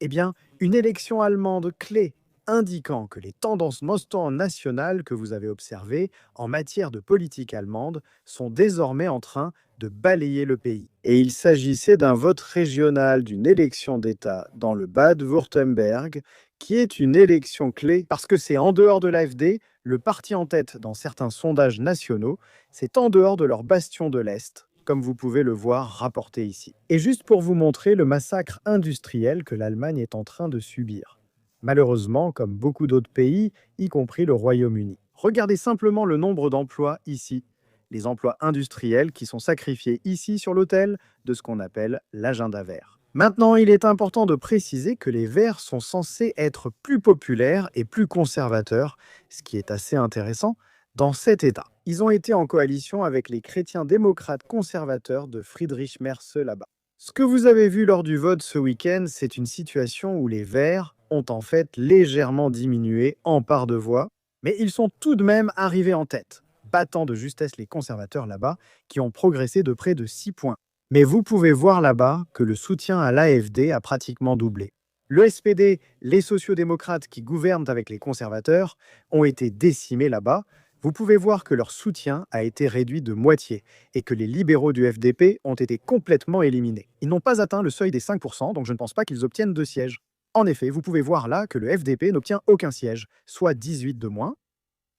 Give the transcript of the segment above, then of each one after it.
Eh bien, une élection allemande clé indiquant que les tendances Mostern nationales que vous avez observées en matière de politique allemande sont désormais en train de balayer le pays. Et il s'agissait d'un vote régional d'une élection d'État dans le Bade-Wurtemberg, qui est une élection clé parce que c'est en dehors de l'AfD, le parti en tête dans certains sondages nationaux, c'est en dehors de leur bastion de l'Est, comme vous pouvez le voir rapporté ici. Et juste pour vous montrer le massacre industriel que l'Allemagne est en train de subir. Malheureusement, comme beaucoup d'autres pays, y compris le Royaume-Uni. Regardez simplement le nombre d'emplois ici. Les emplois industriels qui sont sacrifiés ici sur l'autel de ce qu'on appelle l'agenda vert. Maintenant, il est important de préciser que les Verts sont censés être plus populaires et plus conservateurs, ce qui est assez intéressant, dans cet État. Ils ont été en coalition avec les chrétiens démocrates conservateurs de Friedrich Merz là-bas. Ce que vous avez vu lors du vote ce week-end, c'est une situation où les Verts ont en fait légèrement diminué en part de voix, mais ils sont tout de même arrivés en tête, battant de justesse les conservateurs là-bas, qui ont progressé de près de 6 points. Mais vous pouvez voir là-bas que le soutien à l'AfD a pratiquement doublé. Le SPD, les sociodémocrates qui gouvernent avec les conservateurs, ont été décimés là-bas. Vous pouvez voir que leur soutien a été réduit de moitié et que les libéraux du FDP ont été complètement éliminés. Ils n'ont pas atteint le seuil des 5%, donc je ne pense pas qu'ils obtiennent 2 sièges. En effet, vous pouvez voir là que le FDP n'obtient aucun siège, soit 18 de moins.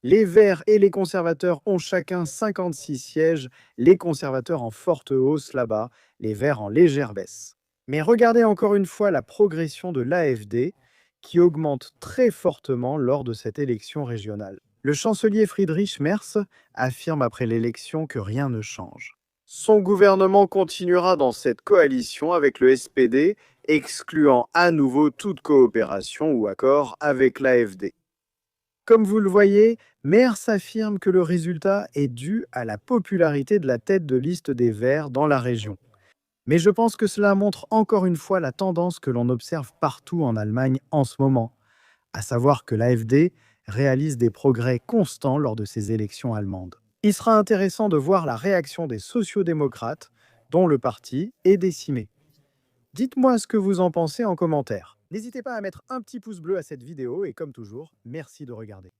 Les Verts et les conservateurs ont chacun 56 sièges, les conservateurs en forte hausse là-bas, les Verts en légère baisse. Mais regardez encore une fois la progression de l'AfD qui augmente très fortement lors de cette élection régionale. Le chancelier Friedrich Merz affirme après l'élection que rien ne change. Son gouvernement continuera dans cette coalition avec le SPD, excluant à nouveau toute coopération ou accord avec l'AfD. Comme vous le voyez, Merz affirme que le résultat est dû à la popularité de la tête de liste des Verts dans la région. Mais je pense que cela montre encore une fois la tendance que l'on observe partout en Allemagne en ce moment, à savoir que l'AfD réalise des progrès constants lors de ces élections allemandes. Il sera intéressant de voir la réaction des sociodémocrates, dont le parti est décimé. Dites-moi ce que vous en pensez en commentaire. N'hésitez pas à mettre un petit pouce bleu à cette vidéo et comme toujours, merci de regarder.